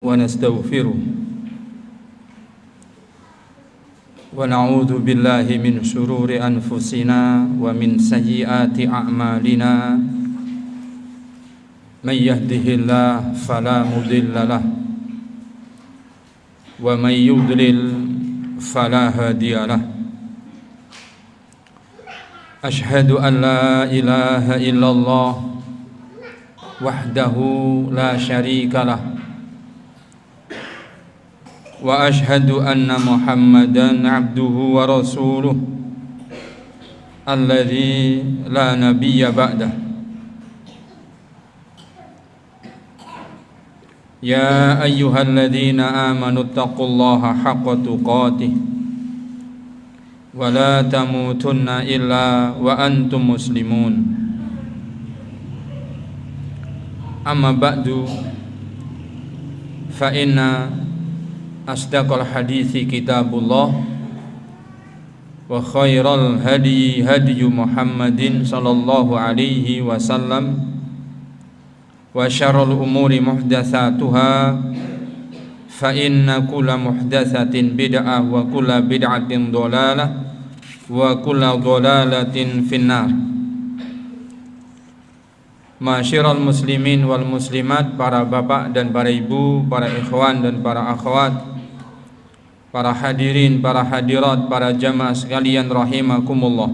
ونستغفره ونعوذ بالله من شرور أنفسنا ومن سيئات أعمالنا من يهده الله فلا مضل له ومن يضلل فلا هادي له أشهد أن لا إله إلا الله وحده لا شريك له وأشهد أن محمدا عبده ورسوله الذي لا نبي بعده يا أيها الذين آمنوا اتقوا الله حق تقاته ولا تموتن إلا وأنتم مسلمون أما بعد فإن أصدق الحديث كتاب الله وخير الهدي هدي محمد صلى الله عليه وسلم وشر الأمور محدثاتها فإن كل محدثة بدعة وكل بدعة ضلالة وكل ضلالة في النار. Masyiral muslimin wal muslimat, para bapak dan para ibu, para ikhwan dan para akhwat, para hadirin, para hadirat, para jamaah sekalian rahimakumullah.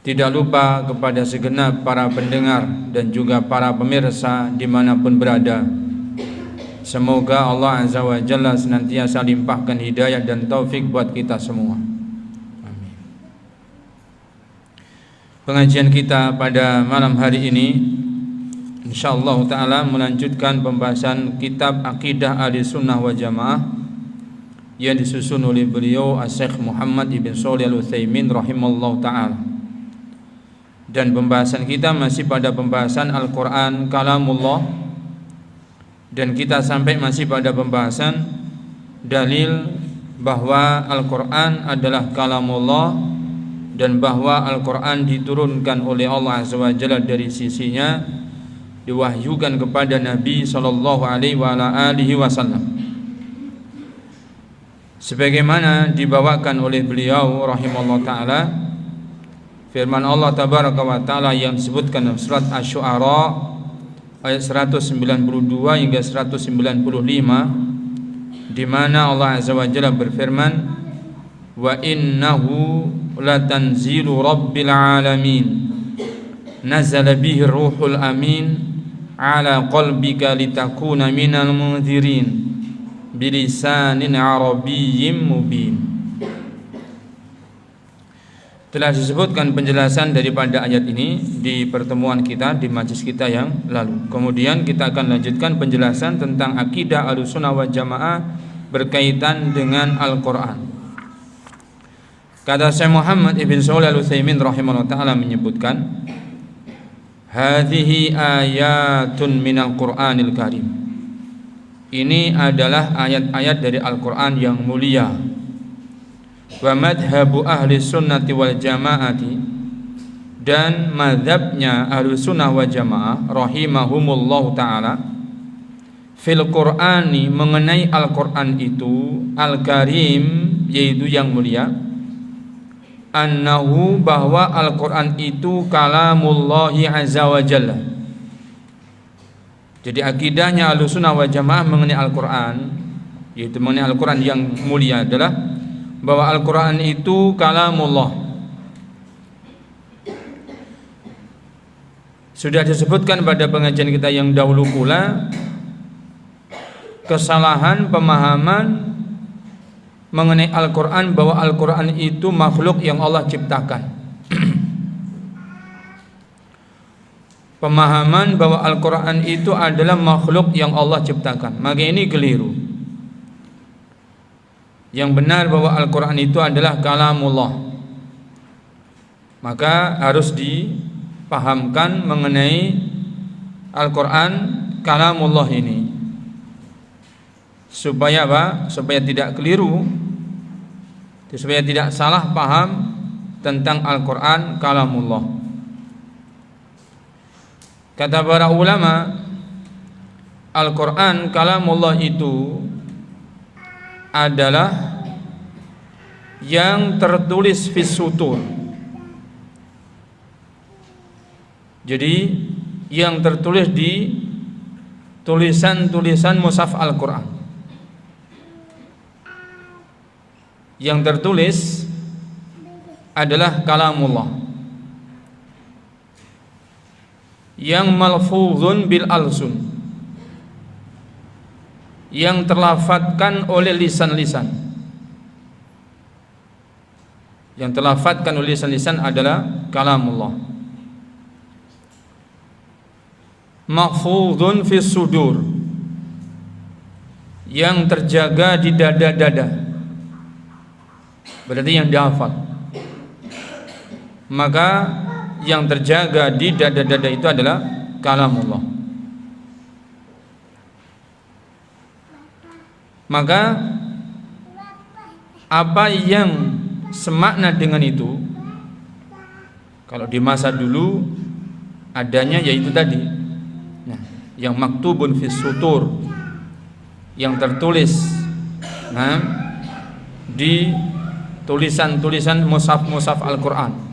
Tidak lupa kepada segenap para pendengar dan juga para pemirsa dimanapun berada. Semoga Allah Azza wa Jalla senantiasa limpahkan hidayah dan taufik buat kita semua. Pengajian kita pada malam hari ini insyaallah ta'ala melanjutkan pembahasan kitab Aqidah Ahlussunnah wal Jamaah yang disusun oleh beliau Asy-Syaikh Muhammad Ibn Shalih Al-Utsaimin rahimallahu ta'ala. Dan pembahasan kita masih pada pembahasan Al-Quran Kalamullah, dan kita sampai masih pada pembahasan dalil bahwa Al-Quran adalah Kalamullah dan bahwa Al-Quran diturunkan oleh Allah Azza wa Jalla dari sisinya, diwahyukan kepada Nabi sallallahu alaihi wasallam sebagaimana dibawakan oleh beliau rahimahullah ta'ala firman Allah tabaraka wa ta'ala yang disebutkan dalam surat Asy-Syu'ara ayat 192 hingga 195, di mana Allah Azza wa Jalla berfirman, wa innahu latanzilu rabbil alamin nazala bihi ruhul amin ala qalbika litakuna minal munzirin bilisanin arabiyyin mubin. Telah disebutkan penjelasan daripada ayat ini di pertemuan kita, di majlis kita yang lalu. Kemudian kita akan lanjutkan penjelasan tentang akidah Ahlussunnah wal Jamaah berkaitan dengan Al-Quran. Kata Syekh Muhammad Ibn Shalih Al-Utsaimin rahimahullah ta'ala menyebutkan, hadhihi ayatun minal Qur'anil Karim. Ini adalah ayat-ayat dari Al-Quran yang mulia. Wa madhabu ahli sunnati wal jamaati, dan madhabnya ahli sunnah wal jamaah rahimahumullahu ta'ala fil Qur'ani, mengenai Al-Quran itu Al-Karim, yaitu yang mulia, annahu, bahwa Al-Quran itu kalamullahi azza wa jalla. Jadi akidahnya Ahlussunnah wal Jamaah mengenai Al-Quran, yaitu mengenai Al-Quran yang mulia, adalah bahwa Al-Quran itu kalamullah. Sudah disebutkan pada pengajian kita yang dahulu pula kesalahan pemahaman mengenai Al-Quran, bahwa Al-Quran itu makhluk yang Allah ciptakan. Pemahaman bahwa Al-Quran itu adalah makhluk yang Allah ciptakan, maka ini keliru. Yang benar bahwa Al-Quran itu adalah kalamullah. Maka harus dipahamkan mengenai Al-Quran kalamullah ini, supaya apa? Supaya tidak keliru, supaya tidak salah paham tentang Al-Quran kalamullah. Kata para ulama, Al-Quran kalamullah itu adalah yang tertulis fis sutur. Jadi yang tertulis di tulisan-tulisan mushaf Al-Quran. Yang tertulis adalah kalamullah yang malfuzun bil alsun, yang terlafadzkan oleh lisan-lisan. Yang terlafadzkan oleh lisan-lisan adalah kalamullah. Mahfuzun fis sudur, yang terjaga di dada-dada, berarti yang dihafal. Maka yang terjaga di dada-dada itu adalah kalamullah. Maka apa yang semakna dengan itu, kalau di masa dulu adanya yaitu tadi, nah, yang maktubun fis sutur, yang tertulis di tulisan-tulisan mushaf Al-Quran.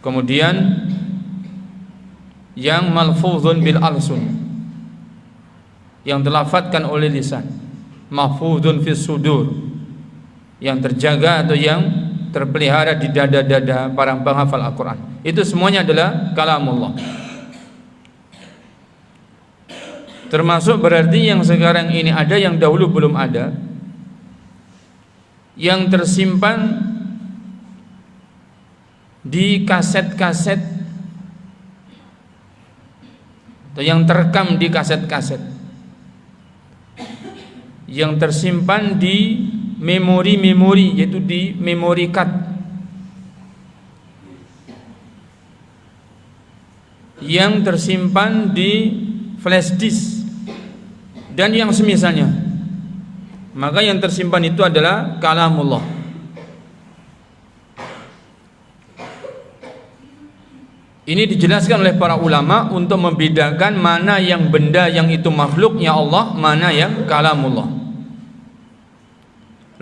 Kemudian yang malfuzun bil alsun, yang terlafadzkan oleh lisan. Mahfuzun fis sudur, yang terjaga atau yang terpelihara di dada-dada para penghafal Al-Quran. Itu semuanya adalah kalamullah. Termasuk berarti yang sekarang ini ada, yang dahulu belum ada, yang tersimpan di kaset-kaset atau yang terekam di kaset-kaset, yang tersimpan di memori-memori, yaitu di memory card, yang tersimpan di flash disk dan yang semisalnya. Maka yang tersimpan itu adalah kalamullah. Ini dijelaskan oleh para ulama untuk membedakan mana yang benda yang itu makhluknya Allah, mana yang kalamullah.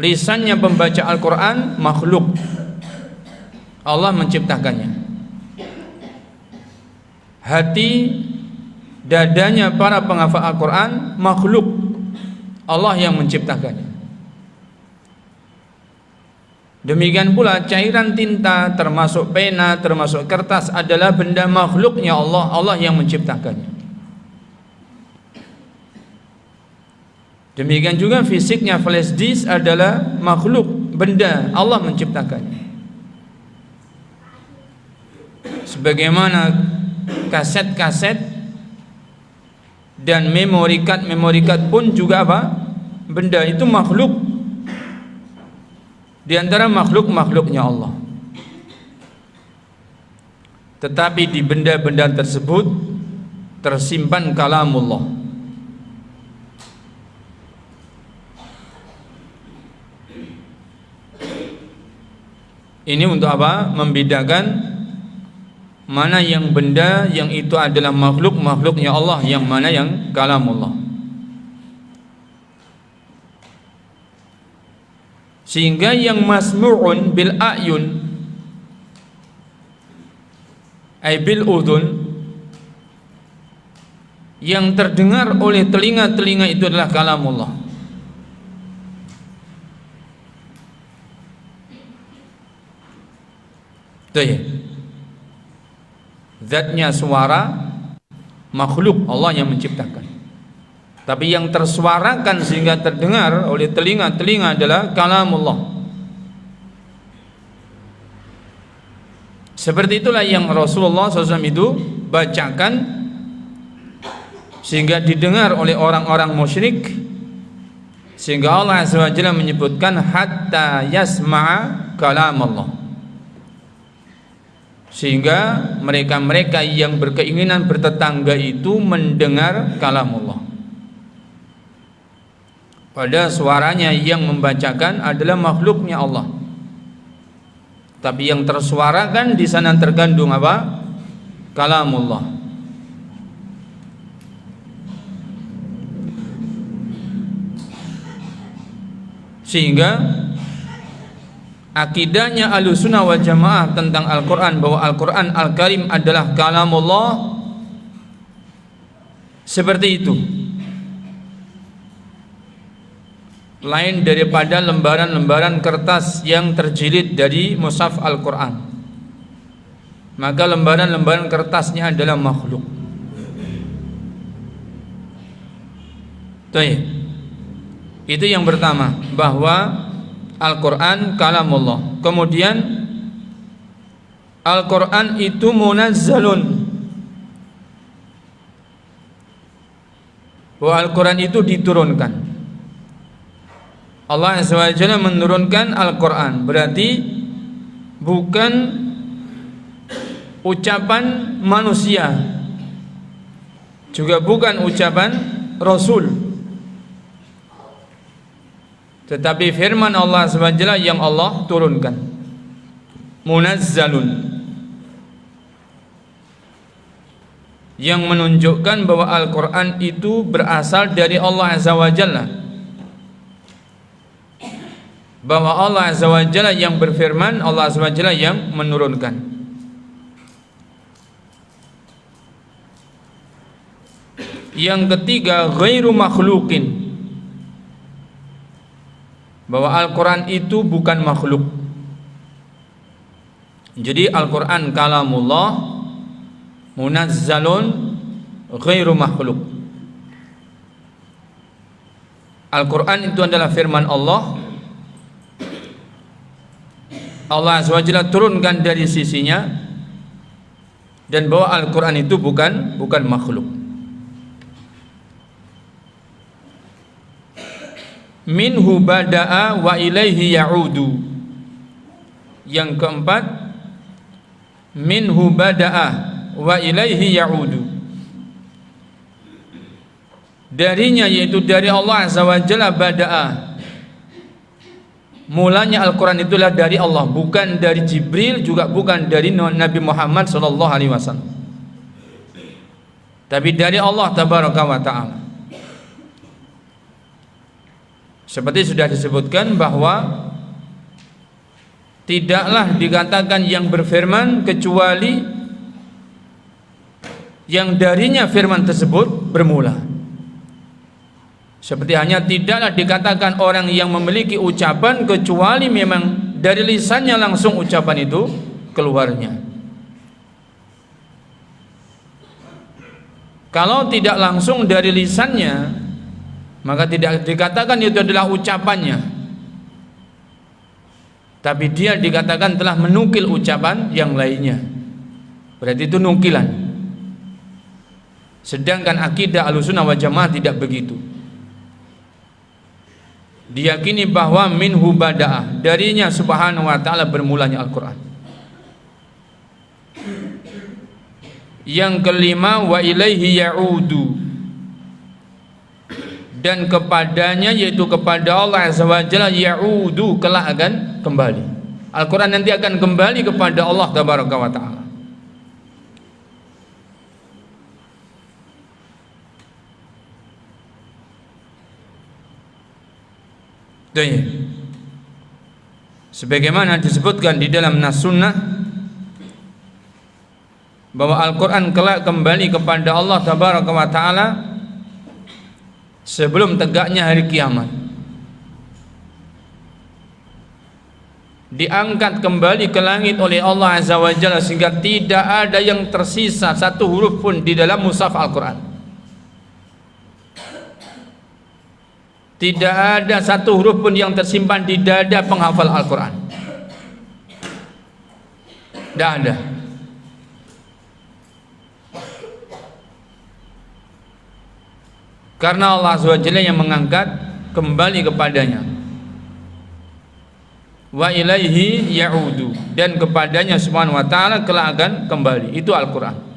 Lisannya pembaca Al-Quran makhluk, Allah menciptakannya. Hati, dadanya para penghafal Al-Quran makhluk, Allah yang menciptakannya. Demikian pula cairan tinta, termasuk pena, termasuk kertas, adalah benda makhluknya Allah, Allah yang menciptakannya. Demikian juga fisiknya flash disk adalah makhluk, benda, Allah menciptakannya. Sebagaimana kaset-kaset dan memory card pun juga apa? Benda itu makhluk, di antara makhluk-makhluknya Allah. Tetapi di benda-benda tersebut tersimpan kalamullah. Ini untuk apa? Membedakan mana yang benda yang itu adalah makhluk-makhluknya Allah, yang mana yang kalamullah. Sehingga yang masmu'un bil a'yun ay bil udhun, yang terdengar oleh telinga-telinga itu adalah kalamullah. Itu ya. Zatnya suara makhluk, Allah yang menciptakan. Tapi yang tersuarakan sehingga terdengar oleh telinga-telinga adalah kalamullah. Seperti itulah yang Rasulullah SAW itu bacakan sehingga didengar oleh orang-orang musyrik, sehingga Allah Azza wa Jalla menyebutkan hatta yasma'a kalamullah, sehingga mereka-mereka yang berkeinginan bertetangga itu mendengar kalamullah. Pada suaranya yang membacakan adalah makhluknya Allah, tapi yang tersuarakan di sana terkandung apa? Kalamullah. Sehingga akidahnya Ahlussunnah wal Jamaah tentang Al-Quran, bahwa Al-Quran Al-Karim adalah kalamullah, seperti itu, lain daripada lembaran-lembaran kertas yang terjilid dari mushaf Al-Quran. Maka lembaran-lembaran kertasnya adalah makhluk. Itu yang pertama, bahwa Al-Quran kalamullah. Kemudian Al-Quran itu munazzalun, bahwa Al-Quran itu diturunkan. Allah Azza wa Jalla menurunkan Al-Quran, berarti bukan ucapan manusia, juga bukan ucapan Rasul, tetapi firman Allah SWT yang Allah turunkan. Munazzalun, yang menunjukkan bahwa Al-Quran itu berasal dari Allah Azza wa Jalla, bahwa Allah Azza wa Jalla yang berfirman, Allah Azza wa Jalla yang menurunkan. Yang ketiga, ghairu makhluqin, bahwa Al-Quran itu bukan makhluk. Jadi Al-Quran kalamullah munazzalun ghairu makhluk. Al-Quran itu adalah firman Allah, Allah Azza wa Jalla turunkan dari sisinya, dan bahwa Al-Quran itu bukan makhluk. Minhu bada'a wa ilaihi ya'udu. Yang keempat, minhu bada'a wa ilaihi ya'udu, darinya, yaitu dari Allah Azza wa Jalla, bada'a, mulanya Al-Quran itulah dari Allah, bukan dari Jibril, juga bukan dari Nabi Muhammad SAW, tapi dari Allah Tabaraka wa Ta'ala. Seperti sudah disebutkan bahwa tidaklah dikatakan yang berfirman kecuali yang darinya firman tersebut bermula. Seperti hanya tidaklah dikatakan orang yang memiliki ucapan kecuali memang dari lisannya langsung ucapan itu keluarnya. Kalau tidak langsung dari lisannya, maka tidak dikatakan itu adalah ucapannya, tapi dia dikatakan telah menukil ucapan yang lainnya, berarti itu nukilan. Sedangkan akidah Ahlussunnah wal Jamaah tidak begitu. Diyakini bahwa minhu bada'ah, darinya Subhanahu wa ta'ala bermulanya Al-Quran. Yang kelima, wa ilaihi ya'udu, dan kepadanya, yaitu kepada Allah Azza wa Jalla, ya'udu, kelak akan kembali. Al-Quran nanti akan kembali kepada Allah Tabaraka wa Ta'ala. Sebagaimana disebutkan di dalam Nas Sunnah, bahwa Al-Quran kelak kembali kepada Allah Tabaraka wa Ta'ala sebelum tegaknya hari kiamat. Diangkat kembali ke langit oleh Allah Azza wa Jalla, sehingga tidak ada yang tersisa satu huruf pun di dalam mushaf Al-Quran. Tidak ada satu huruf pun yang tersimpan di dada penghafal Al-Quran. Tidak ada. Karena Allah Azza wa Jalla yang mengangkat kembali kepadanya. Wa ilaihi ya'udu, dan kepadanya Subhanahu wa ta'ala kelak akan kembali. Itu Al-Quran.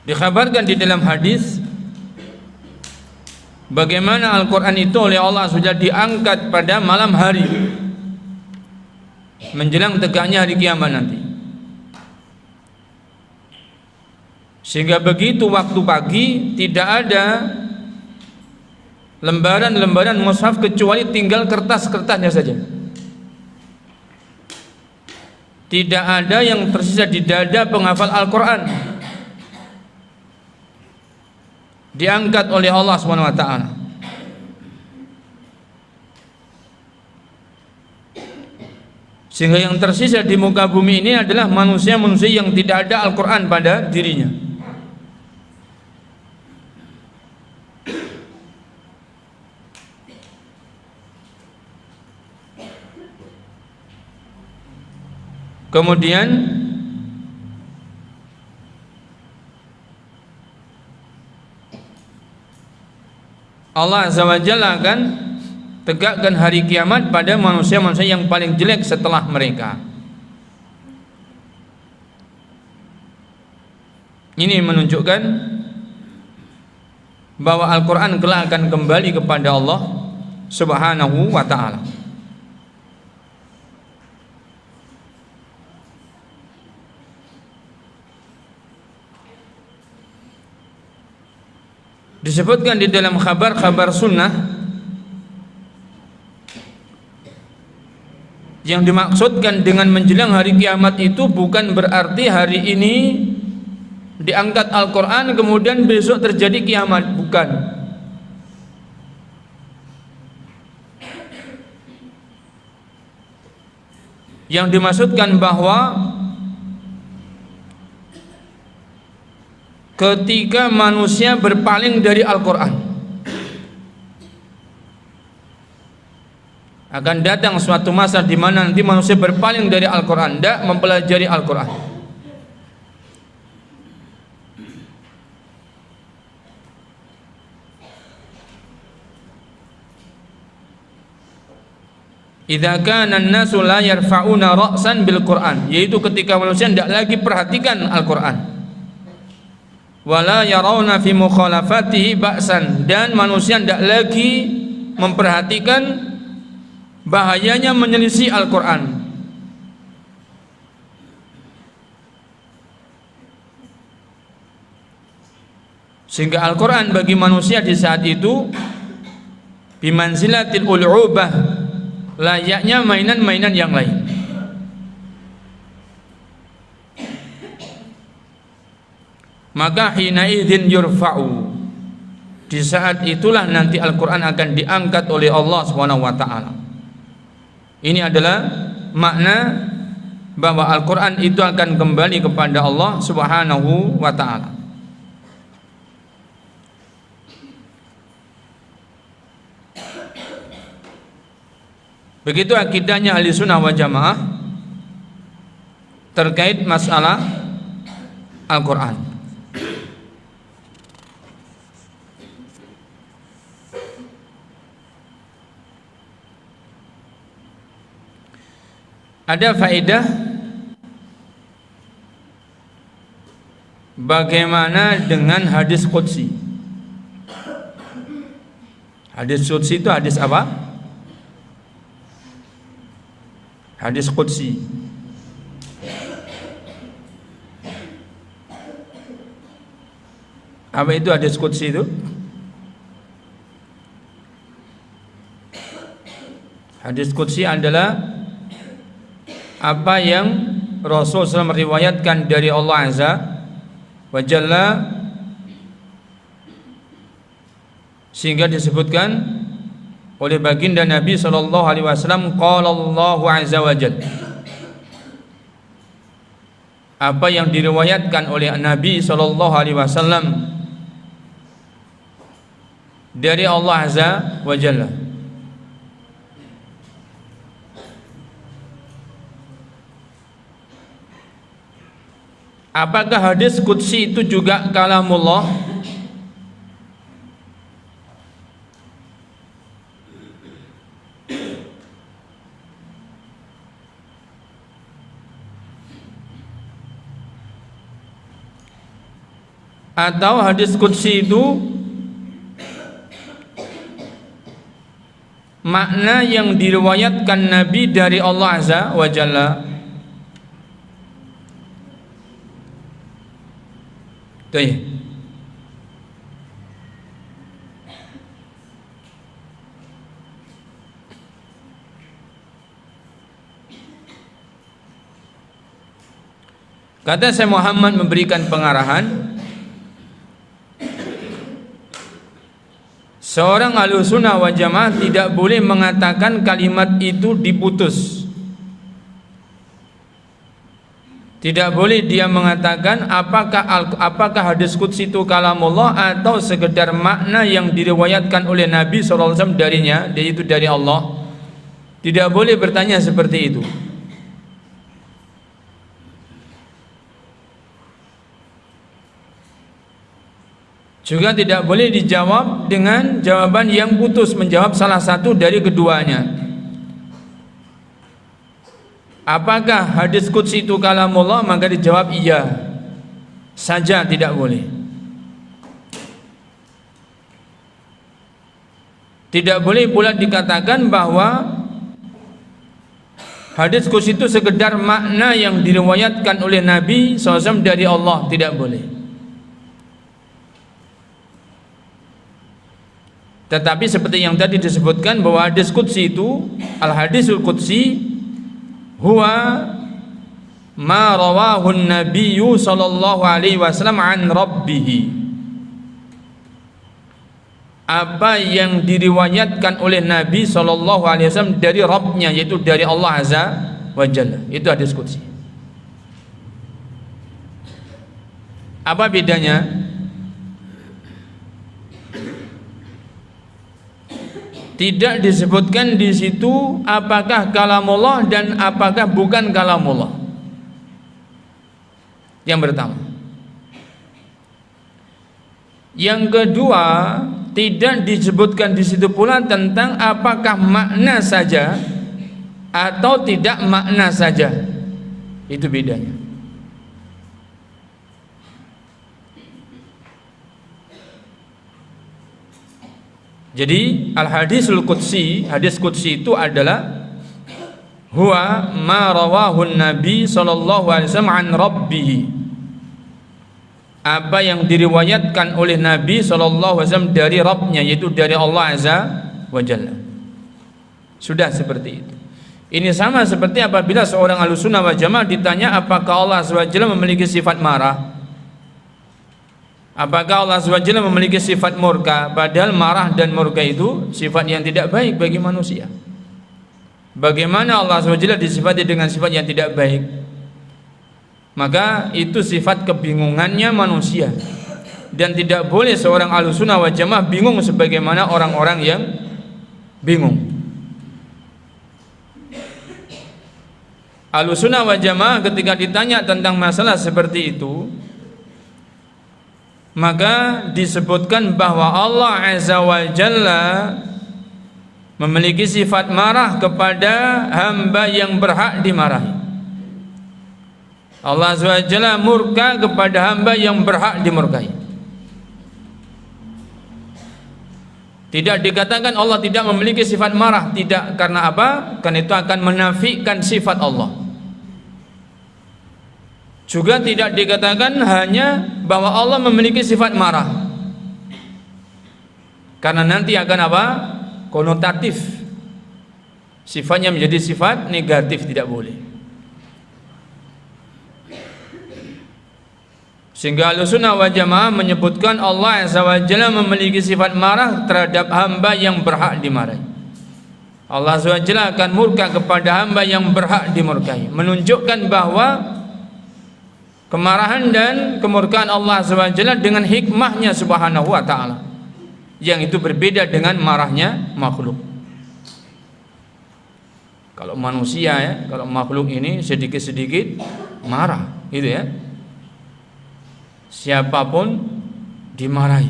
Dikhabarkan di dalam hadis bagaimana Al-Quran itu oleh Allah sudah diangkat pada malam hari, menjelang tegaknya hari kiamat nanti. Sehingga begitu waktu pagi tidak ada lembaran-lembaran mushaf kecuali tinggal kertas-kertasnya saja. Tidak ada yang tersisa di dada penghafal Al-Quran. Diangkat oleh Allah SWT. Sehingga yang tersisa di muka bumi ini adalah manusia-manusia yang tidak ada Al-Quran pada dirinya. Kemudian Allah Azza wa Jalla akan tegakkan hari kiamat pada manusia-manusia yang paling jelek setelah mereka. Ini menunjukkan bahwa Al-Quran kelak akan kembali kepada Allah Subhanahu wa ta'ala. Disebutkan di dalam kabar-kabar sunnah, yang dimaksudkan dengan menjelang hari kiamat itu bukan berarti hari ini diangkat Al-Quran kemudian besok terjadi kiamat, bukan. Yang dimaksudkan bahwa ketika manusia berpaling dari Al-Quran, akan datang suatu masa di mana nanti manusia berpaling dari Al-Quran, tidak mempelajari Al-Quran. Idza kana an-nasu la yarfa'una ra'san bil Qur'an, yaitu ketika manusia tidak lagi perhatikan Al-Quran. Wala yarawna fi mukhalafatihi ba'san, dan manusia tidak lagi memperhatikan bahayanya menyelisih Al-Quran. Sehingga Al-Quran bagi manusia di saat itu bimanzilatil ul'ubah, layaknya mainan-mainan yang lain. Maka hina idzin yurfa'u, di saat itulah nanti Al-Quran akan diangkat oleh Allah SWT. Ini adalah makna bahwa Al-Quran itu akan kembali kepada Allah SWT. Begitu akidahnya Ahli Sunnah wal Jamaah terkait masalah Al-Quran. Ada faedah bagaimana dengan hadis qudsi. Hadis qudsi itu hadis apa? Hadis qudsi. Apa itu hadis qudsi itu? Hadis qudsi adalah apa yang Rasul SAW meriwayatkan dari Allah Azza wa Jalla, sehingga disebutkan oleh baginda Nabi SAW, qala Allahu Azza wa Jalla, apa yang diriwayatkan oleh Nabi SAW dari Allah Azza wa Jalla. Apakah hadis qudsi itu juga kalamullah? Atau hadis qudsi itu makna yang diriwayatkan Nabi dari Allah Azza wa Jalla. Tuh. Kata Syekh Muhammad memberikan pengarahan, seorang Ahlussunnah wal Jamaah tidak boleh mengatakan kalimat itu diputus. Tidak boleh dia mengatakan apakah hadis qudsi itu kalamullah atau sekedar makna yang diriwayatkan oleh Nabi SAW darinya, yaitu dari Allah. Tidak boleh bertanya seperti itu. Juga tidak boleh dijawab dengan jawaban yang putus, menjawab salah satu dari keduanya. Apakah hadis qudsi itu kalamullah? Maka dijawab iya saja, tidak boleh. Tidak boleh pula dikatakan bahwa hadis qudsi itu sekedar makna yang diriwayatkan oleh Nabi SAW dari Allah, tidak boleh. Tetapi seperti yang tadi disebutkan bahwa hadis qudsi itu, al-hadisul qudsi huwa ma rawahu an-nabiyyu sallallahu alaihi wasallam an rabbih. Apa yang diriwayatkan oleh Nabi sallallahu alaihi wasallam dari Rabbnya, yaitu dari Allah Azza wa Jalla. Itu hadis qudsi. Apa bedanya? Tidak disebutkan di situ apakah kalamullah dan apakah bukan kalamullah. Yang pertama. Yang kedua, tidak disebutkan di situ pula tentang apakah makna saja atau tidak makna saja. Itu bedanya. Jadi al-hadisul qudsi, hadis qudsi itu adalah huwa ma rawahu nabi sallallahu alaihi wasallam an rabbih. Apa yang diriwayatkan oleh Nabi sallallahu alaihi wasallam dari Rabbnya, yaitu dari Allah Azza wa Jalla. Sudah seperti itu. Ini sama seperti apabila seorang Ahlussunnah wal Jamaah ditanya apakah Allah Azza wa Jalla memiliki sifat marah? Apakah Allah SWT memiliki sifat murka? Padahal marah dan murka itu sifat yang tidak baik bagi manusia. Bagaimana Allah SWT disifati dengan sifat yang tidak baik? Maka itu sifat kebingungannya manusia. Dan tidak boleh seorang Ahlussunnah wal Jamaah bingung sebagaimana orang-orang yang bingung. Ahlussunnah wal Jamaah ketika ditanya tentang masalah seperti itu, maka disebutkan bahwa Allah Azza wa Jalla memiliki sifat marah kepada hamba yang berhak dimarahi. Allah Azza wa Jalla murka kepada hamba yang berhak dimurkai. Tidak dikatakan Allah tidak memiliki sifat marah, tidak. Karena apa? Karena itu akan menafikan sifat Allah. Juga tidak dikatakan hanya bahwa Allah memiliki sifat marah, karena nanti akan apa? Konotatif, sifatnya menjadi sifat negatif, tidak boleh. Sehingga Ahlussunnah wal Jamaah menyebutkan Allah Azza wa Jalla memiliki sifat marah terhadap hamba yang berhak dimarahi. Allah Azza wa Jalla akan murka kepada hamba yang berhak dimurkai, menunjukkan bahwa kemarahan dan kemurkaan Allah SWT dengan hikmahnya subhanahu wa ta'ala, yang itu berbeda dengan marahnya makhluk. Kalau manusia ya, kalau makhluk ini sedikit-sedikit marah gitu ya, siapapun dimarahi,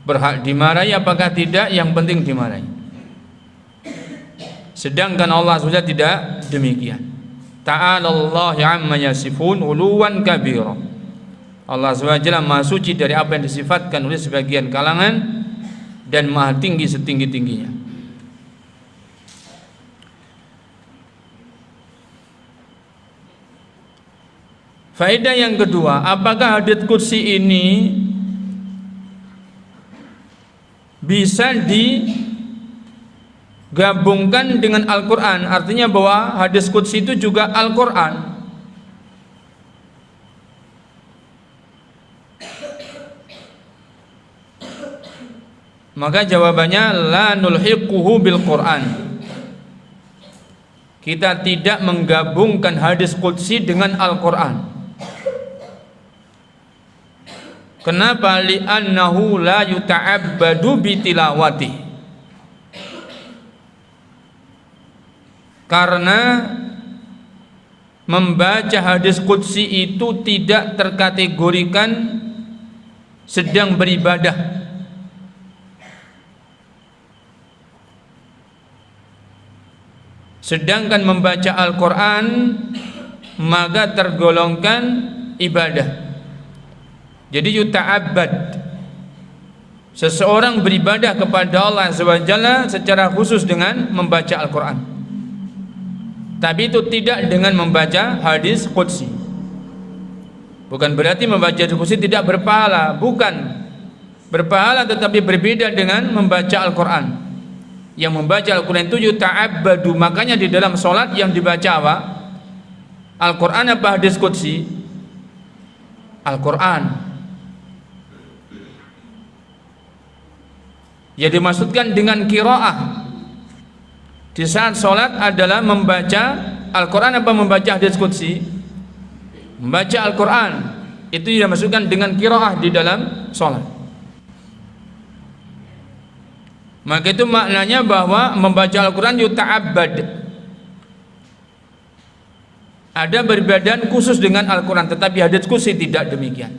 berhak dimarahi apakah tidak, yang penting dimarahi. Sedangkan Allah SWT tidak demikian. Ta'ala Allah amma yasifun uluwan kabira. Allah SWT maha suci dari apa yang disifatkan oleh sebagian kalangan dan maha tinggi setinggi-tingginya. Faedah yang kedua, apakah hadits qudsi ini bisa digabungkan dengan Al-Quran? Artinya bahwa hadits qudsi itu juga Al-Quran. Maka jawabannya la nulhiquhu bil Quran. Kita tidak menggabungkan hadis qudsi dengan Al-Quran. Kenapa? Li'annahu la yuta'abbadu bitilawati. Karena membaca hadis qudsi itu tidak terkategorikan sedang beribadah. Sedangkan membaca Al-Quran maka tergolongkan ibadah. Jadi yuta'abbad, seseorang beribadah kepada Allah SWT secara khusus dengan membaca Al-Quran, tapi itu tidak dengan membaca hadis qudsi. Bukan berarti membaca hadis qudsi tidak berpahala, bukan. Berpahala tetapi berbeda dengan membaca Al-Quran. Yang membaca Al-Quran itu yuta'abbadu. Makanya di dalam sholat yang dibaca apa? Al-Quran apa hadis qudsi? Al-Quran. Ya, dimaksudkan dengan qiraah di saat sholat adalah membaca Al-Quran apa membaca hadis qudsi? Membaca Al-Quran. Itu dimaksudkan dengan qiraah di dalam sholat. Maka itu maknanya bahwa membaca Al-Quran yuta'abbad, ada beribadah khusus dengan Al-Quran, tetapi hadits qudsi tidak demikian.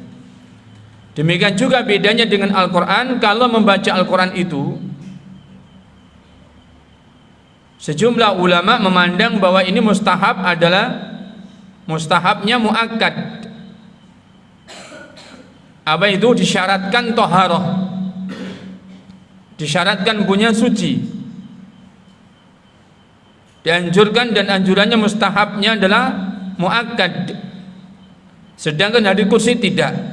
Demikian juga bedanya dengan Al-Quran. Kalau membaca Al-Quran itu, sejumlah ulama memandang bahwa ini mustahab, adalah mustahabnya muakkad. Apa itu? Disyaratkan toharoh, disyaratkan punya suci. Dianjurkan dan anjurannya mustahabnya adalah muakkad. Sedangkan hadits qudsi tidak.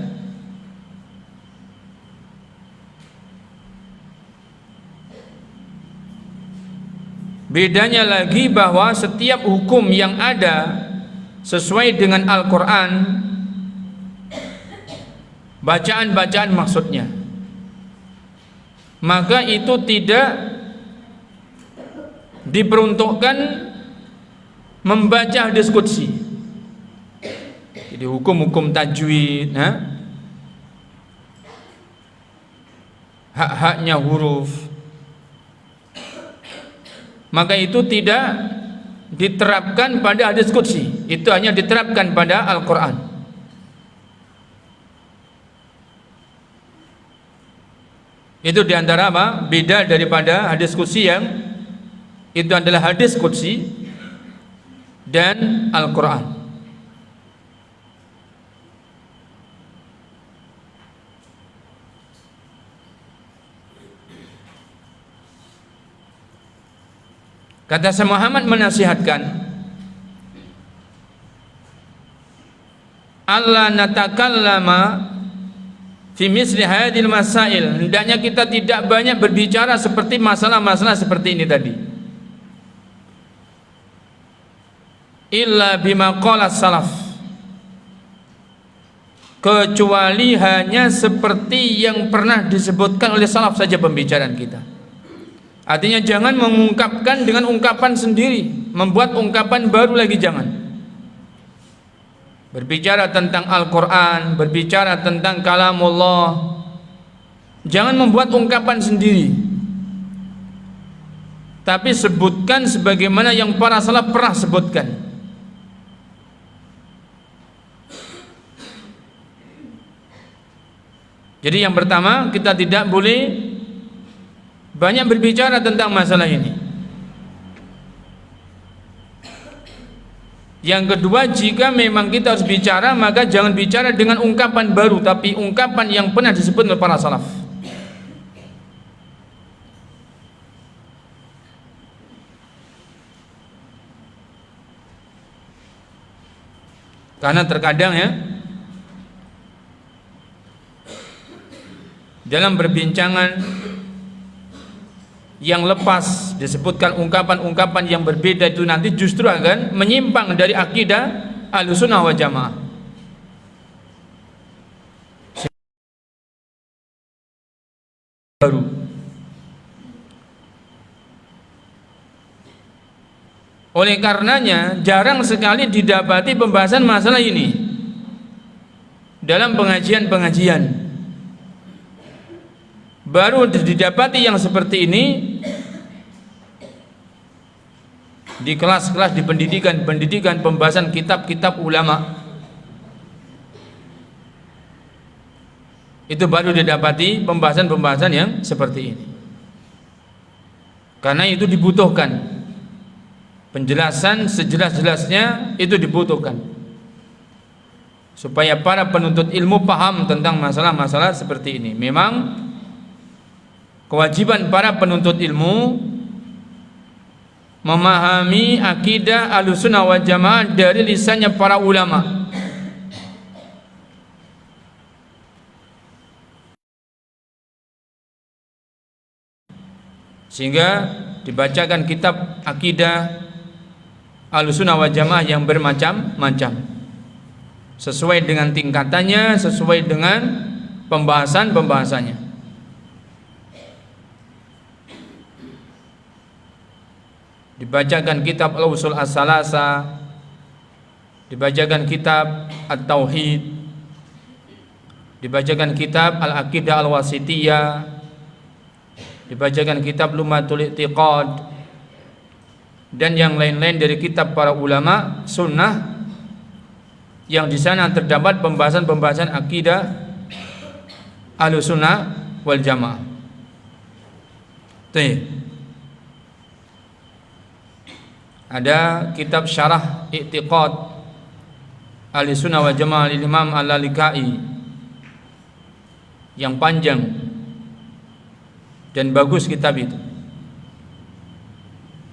Bedanya lagi bahwa setiap hukum yang ada sesuai dengan Al-Quran, bacaan-bacaan maksudnya, maka itu tidak diperuntukkan membaca hadis qudsi. Jadi hukum-hukum tajwid, hak-haknya huruf, maka itu tidak diterapkan pada hadis qudsi. Itu hanya diterapkan pada Al-Quran. Itu diantara apa? Beda daripada hadis qudsi yang itu adalah hadis qudsi dan Al-Quran. Kata Syekh Muhammad menasihatkan, Allah natakallama fi misli hadhil masail. Hendaknya kita tidak banyak berbicara seperti masalah-masalah seperti ini tadi. Illa bima qala salaf. Kecuali hanya seperti yang pernah disebutkan oleh salaf saja pembicaraan kita. Artinya jangan mengungkapkan dengan ungkapan sendiri, membuat ungkapan baru lagi, jangan. Berbicara tentang Al-Quran, berbicara tentang kalamullah, jangan membuat ungkapan sendiri, tapi sebutkan sebagaimana yang para salaf pernah sebutkan. Jadi yang pertama, kita tidak boleh banyak berbicara tentang masalah ini. Yang kedua, jika memang kita harus bicara, maka jangan bicara dengan ungkapan baru, tapi ungkapan yang pernah disebut oleh para salaf. Karena terkadang ya, dalam perbincangan yang lepas disebutkan ungkapan-ungkapan yang berbeda, itu nanti justru akan menyimpang dari akidah Ahlussunnah wal Jamaah. Baru oleh karenanya jarang sekali didapati pembahasan masalah ini dalam pengajian-pengajian. Baru didapati yang seperti ini di kelas-kelas, di pendidikan pembahasan kitab-kitab ulama. Itu baru didapati pembahasan-pembahasan yang seperti ini. Karena itu dibutuhkan penjelasan sejelas-jelasnya, itu dibutuhkan supaya para penuntut ilmu paham tentang masalah-masalah seperti ini. Memang kewajiban para penuntut ilmu memahami akidah Ahlussunnah wal Jamaah dari lisannya para ulama. Sehingga dibacakan kitab akidah Ahlussunnah wal Jamaah yang bermacam-macam, sesuai dengan tingkatannya, sesuai dengan pembahasannya. Dibacakan kitab Al-Usul As-Salasa, dibacakan kitab At-Tauhid, dibacakan kitab Al-Aqidah Al-Wasitiyah, dibacakan kitab Lumatul I'tiqad, dan yang lain-lain dari kitab para ulama sunnah yang di sana terdapat pembahasan-pembahasan akidah Ahlussunnah wal Jamaah. Ada kitab Syarah I'tiqad Ahlussunnah wal Jamaah Imam Al-Lalikai yang panjang dan bagus kitab itu.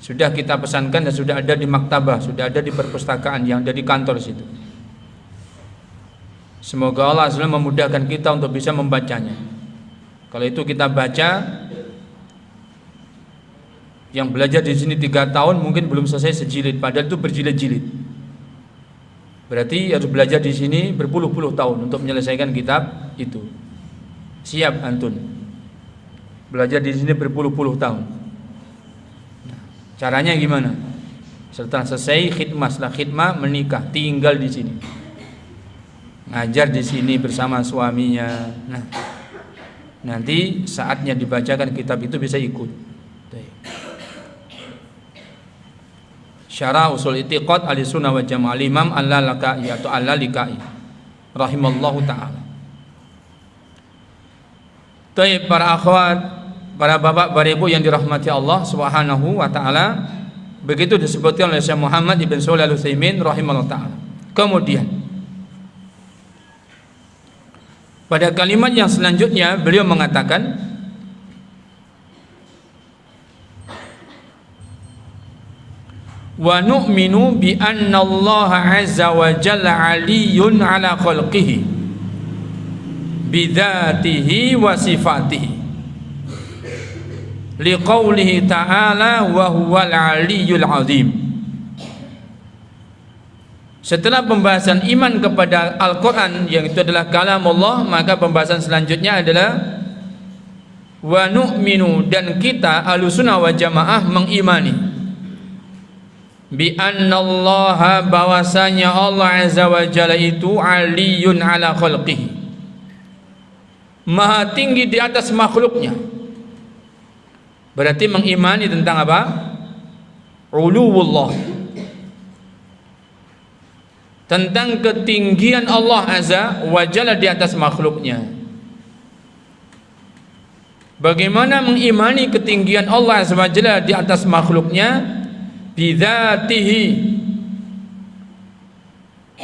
Sudah kita pesankan dan sudah ada di maktabah, sudah ada di perpustakaan yang ada di kantor situ. Semoga Allah SWT memudahkan kita untuk bisa membacanya. Kalau itu kita baca, yang belajar di sini 3 tahun mungkin belum selesai sejilid, padahal itu berjilid-jilid. Berarti harus belajar di sini berpuluh-puluh tahun untuk menyelesaikan kitab itu. Siap antun. Belajar di sini berpuluh-puluh tahun. Caranya gimana? Setelah selesai khidmah, setelah khidmah menikah, tinggal di sini, ngajar di sini bersama suaminya. Nah, nanti saatnya dibacakan kitab itu bisa ikut. Syarah Usul I'tiqad Ahlussunnah wal Jamaah Imam Al-Lalikai atau Al-Lalikai rahimallahu taala. Baik para akhwat, para bapak, para ibu yang dirahmati Allah Subhanahu wa taala, begitu disebutkan oleh Syekh Muhammad Ibn Shalih Al-Utsaimin rahimahullah taala. Kemudian pada kalimat yang selanjutnya beliau mengatakan, wa nu'minu bi anna Allah azza wa jalla aliyyun ala khalqihi bi dzatihi wa sifatihi liqaulihi ta'ala wa huwal aliyyul azim. Setelah pembahasan iman kepada Al-Quran yang itu adalah kalam Allah, maka pembahasan selanjutnya adalah wa nu'minu, dan kita Ahlussunnah wal Jamaah mengimani bi annallaha, bahwasanya Allah azza wa jalla itu aliyyun ala khalqihi, maha tinggi di atas makhluknya. Berarti mengimani tentang apa? Uluwullah, tentang ketinggian Allah azza wa jalla di atas makhluknya. Bagaimana mengimani ketinggian Allah azza wa jalla di atas makhluknya? Bidzatihi,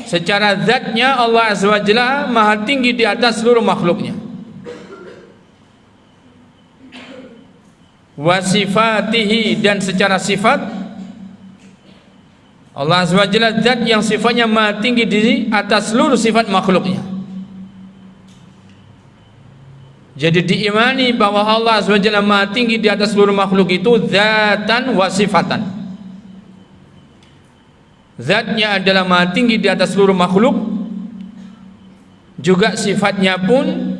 secara zatnya Allah azza wa jalla maha tinggi di atas seluruh makhluknya. Wa sifatihi, dan secara sifat Allah Azza wa Jalla zat yang sifatnya maha tinggi di atas seluruh sifat makhluknya. Jadi diimani bahwa Allah Azza wa Jalla maha tinggi di atas seluruh makhluk itu zatan wa sifatan. Zatnya adalah maha tinggi di atas seluruh makhluk, juga sifatnya pun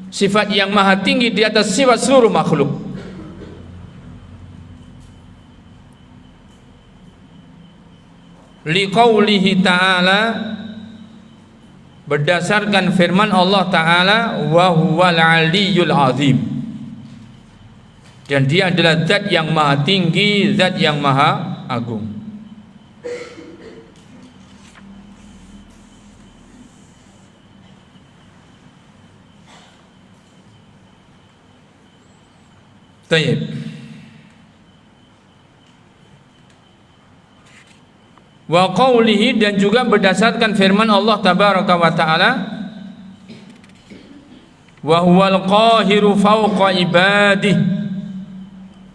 sifat yang maha tinggi di atas sifat seluruh makhluk. Liqaulihi ta'ala, berdasarkan firman Allah Ta'ala, wa huwal aliyyul azim, dan dia adalah zat yang maha tinggi, zat yang maha agung. Baik. Wa qawlihi, dan juga berdasarkan firman Allah tabaraka wa ta'ala, wa huwal qahiru fawqa ibadih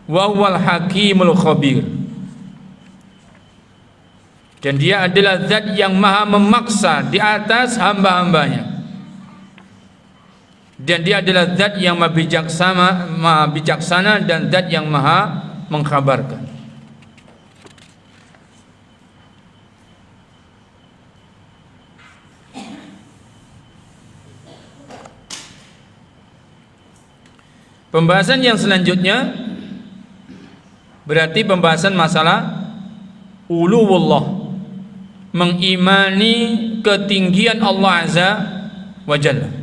wa huwal hakimul khabir, dan dia adalah zat yang maha memaksa di atas hamba-hambanya, dan dia adalah zat yang maha bijaksana dan zat yang maha mengkhabarkan. Pembahasan yang selanjutnya berarti pembahasan masalah uluwullah, mengimani ketinggian Allah Azza wa Jalla.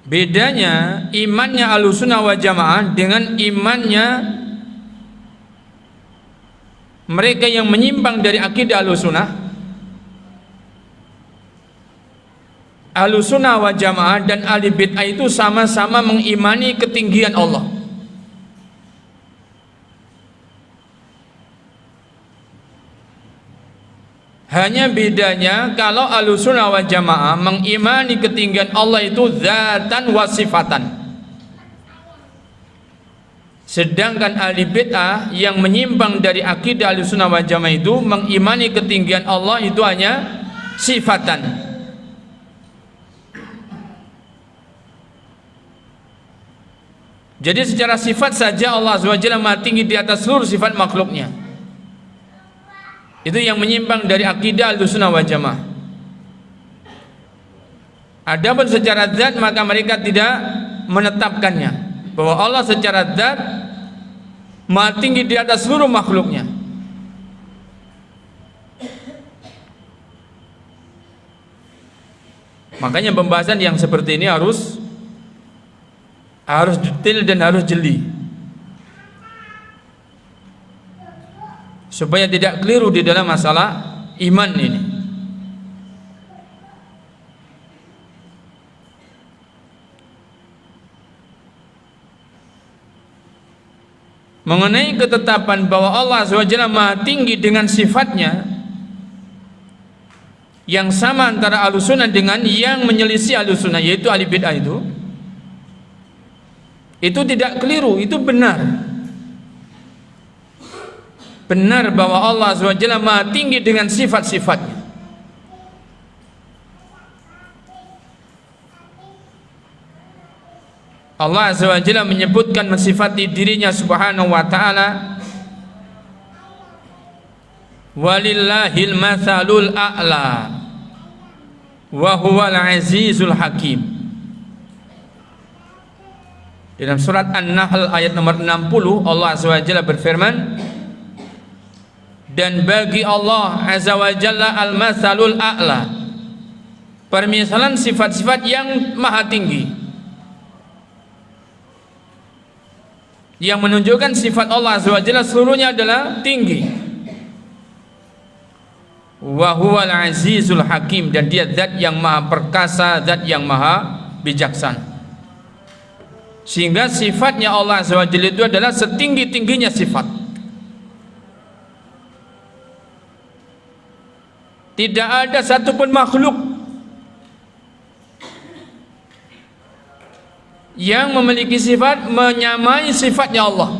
Bedanya imannya Ahlussunnah wal Jamaah dengan imannya mereka yang menyimpang dari akidah Ahlussunnah. Ahlussunnah wal Jamaah dan ahli bid'ah itu sama-sama mengimani ketinggian Allah. Hanya bedanya kalau Ahlussunnah wal Jamaah mengimani ketinggian Allah itu zatan wa sifatan, sedangkan ahli bid'ah yang menyimpang dari akidah Ahlussunnah wal Jamaah itu mengimani ketinggian Allah itu hanya sifatan. Jadi secara sifat saja Allah Azza wa Jalla maha tinggi di atas seluruh sifat makhluknya. Itu yang menyimpang dari akidah Ahlussunnah wal Jamaah. Adapun secara zat maka mereka tidak menetapkannya bahwa Allah secara zat maha tinggi di atas seluruh makhluknya. Makanya pembahasan yang seperti ini harus detail dan harus jeli, supaya tidak keliru di dalam masalah iman ini. Mengenai ketetapan bahwa Allah SWT maha tinggi dengan sifatnya yang sama antara Ahlussunnah dengan yang menyelisih Ahlussunnah, yaitu ahli bid'ah, itu tidak keliru, itu benar. Benar bahwa Allah SWT maha tinggi dengan sifat-sifatnya. Allah SWT menyebutkan mensifati dirinya subhanahu wa ta'ala, walillahil mathalul a'la wa huwal azizul hakim. Dalam surat An-Nahl ayat nomor 60 Allah SWT berfirman, dan bagi Allah Azza wa Jalla al-mathalul a'la, permisalan sifat-sifat yang maha tinggi, yang menunjukkan sifat Allah Azza wa Jalla seluruhnya adalah tinggi. Wa huwal azizul hakim, dan dia zat yang maha perkasa, zat yang maha bijaksana. Sehingga sifatnya Allah Azza wa Jalla itu adalah setinggi-tingginya sifat. Tidak ada satupun makhluk yang memiliki sifat menyamai sifatnya Allah.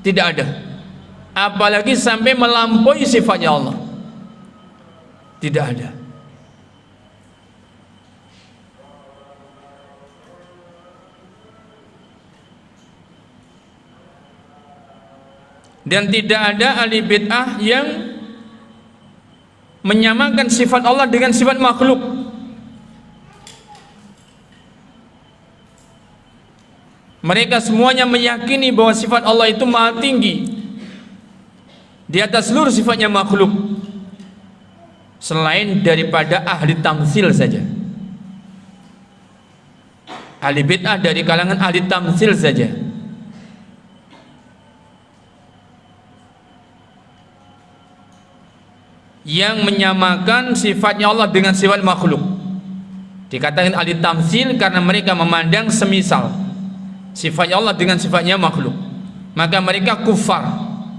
Tidak ada. Apalagi sampai melampaui sifatnya Allah. Tidak ada. Dan tidak ada ahli bid'ah yang menyamakan sifat Allah dengan sifat makhluk. Mereka semuanya meyakini bahwa sifat Allah itu maha tinggi, di atas seluruh sifatnya makhluk, selain daripada ahli tamtsil saja. Ahli bid'ah dari kalangan ahli tamtsil saja. Yang menyamakan sifatnya Allah dengan sifat makhluk. Dikatakan ahli tamtsil karena mereka memandang semisal sifatnya Allah dengan sifatnya makhluk. Maka mereka kufar.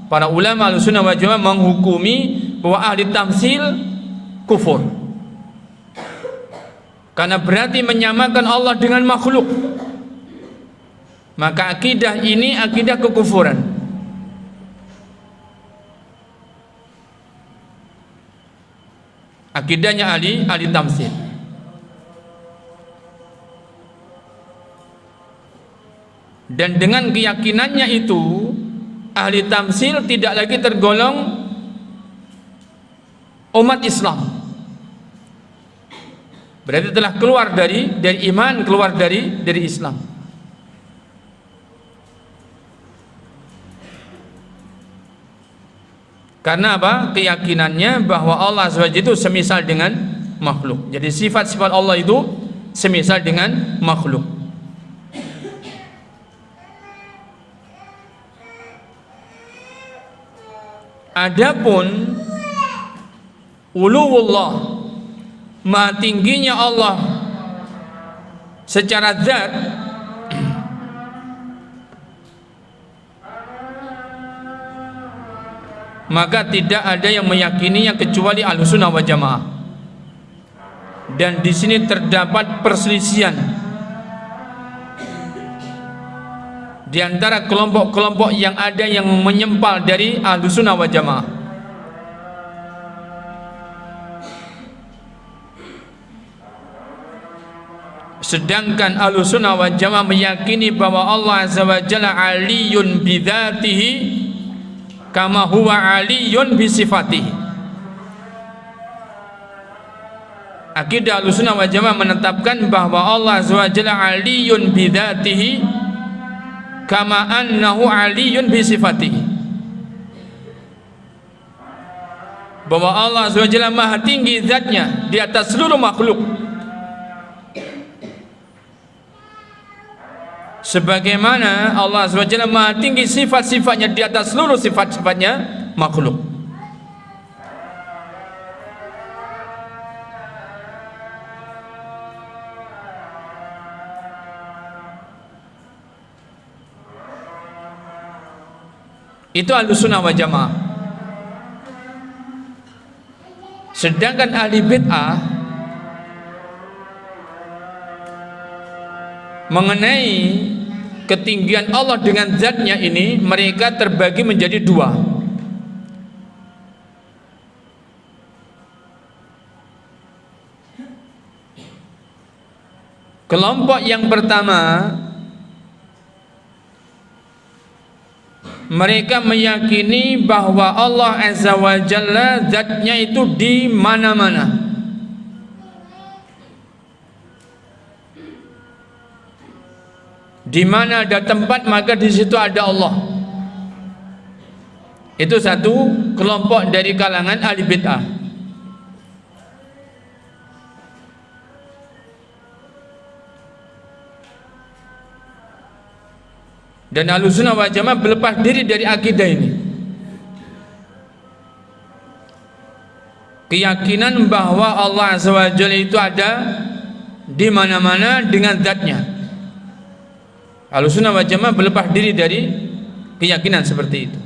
Para ulama Ahlussunnah wal Jamaah menghukumi bahwa ahli tamtsil kufur, karena berarti menyamakan Allah dengan makhluk. Maka akidah ini akidah kekufuran. Akidahnya ahli tamtsil. Dan dengan keyakinannya itu, ahli tamtsil tidak lagi tergolong umat Islam. Berarti telah keluar dari iman, keluar dari Islam. Karena apa? Keyakinannya bahwa Allah SWT itu semisal dengan makhluk. Jadi sifat-sifat Allah itu semisal dengan makhluk. Adapun uluwullah, maha tingginya Allah secara zat, maka tidak ada yang meyakininya kecuali Ahlussunnah wal Jamaah. Dan di sini terdapat perselisihan di antara kelompok-kelompok yang ada yang menyempal dari Ahlussunnah wal Jamaah. Sedangkan Ahlussunnah wal Jamaah meyakini bahwa Allah Azza wa Jalla aliyun bidzatihi kama huwa aliyun bisifatihi. Akidah Ahlussunnah wal Jamaah menetapkan bahwa Allah Azza wa Jalla aliyun bidzatihi kama annahu aliyun bisifatihi, bahwa Allah Azza wa Jalla maha tinggi zatnya di atas seluruh makhluk, sebagaimana Allah Azza wa Jalla maha tinggi sifat-sifatnya di atas seluruh sifat-sifatnya makhluk. Itu Ahlussunnah wal Jamaah. Sedangkan ahli bid'ah mengenai ketinggian Allah dengan zatnya ini, mereka terbagi menjadi dua. Kelompok yang pertama, mereka meyakini bahwa Allah Azza wa Jalla zatnya itu di mana-mana. Di mana ada tempat maka di situ ada Allah. Itu satu kelompok dari kalangan ahli bid'ah. Dan Ahlussunnah wal Jamaah berlepas diri dari akidah ini. Keyakinan bahwa Allah Azza wa Jalla itu ada di mana-mana dengan zatnya. Ahlussunnah wal Jamaah berlepas diri dari keyakinan seperti itu.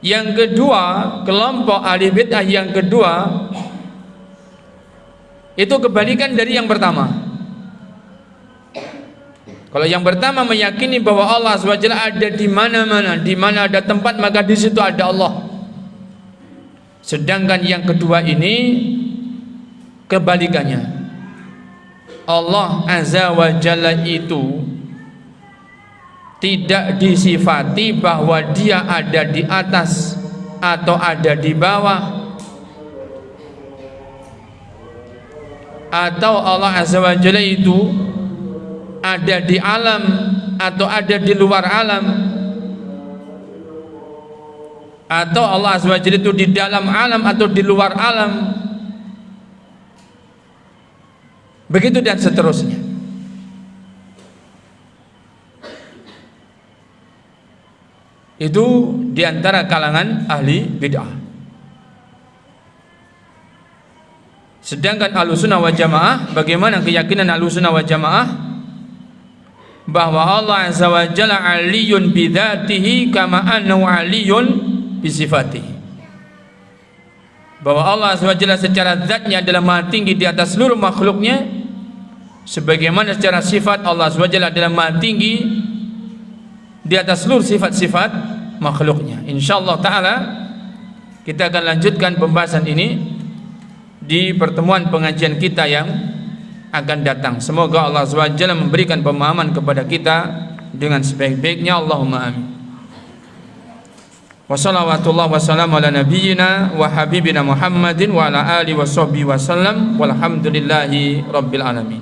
Yang kedua, kelompok ahli bid'ah yang kedua Itu kebalikan dari yang pertama. Kalau yang pertama meyakini bahwa Allah SWT ada di mana-mana, di mana ada tempat maka di situ ada Allah. Sedangkan yang kedua ini kebalikannya. Allah Azza wa Jalla itu tidak disifati bahwa dia ada di atas atau ada di bawah, atau Allah Azza wa Jalla itu ada di alam atau ada di luar alam, atau Allah Azza wa Jalla itu di dalam alam atau di luar alam, begitu dan seterusnya. Itu diantara kalangan ahli bid'ah. Sedangkan Ahlussunnah wal Jamaah, bagaimana keyakinan Ahlussunnah wal Jamaah bahwa Allah Azza wa Jalla aliyun bidzatihi kama annahu aliyun bisifatihi, bahwa Allah Azza wa Jalla secara zatnya adalah maha tinggi di atas seluruh makhluknya, sebagaimana secara sifat Allah Azza wa Jalla adalah maha tinggi di atas seluruh sifat-sifat makhluknya. Insyaallah ta'ala kita akan lanjutkan pembahasan ini di pertemuan pengajian kita yang akan datang. Semoga Allah Azza wa Jalla memberikan pemahaman kepada kita dengan sebaik-baiknya. Allahumma amin. Wa salawatullah wa salam ala nabiyyina wa habibina Muhammadin wa ala alihi wa sahbihi wa sallam walhamdulillahi rabbil alamin.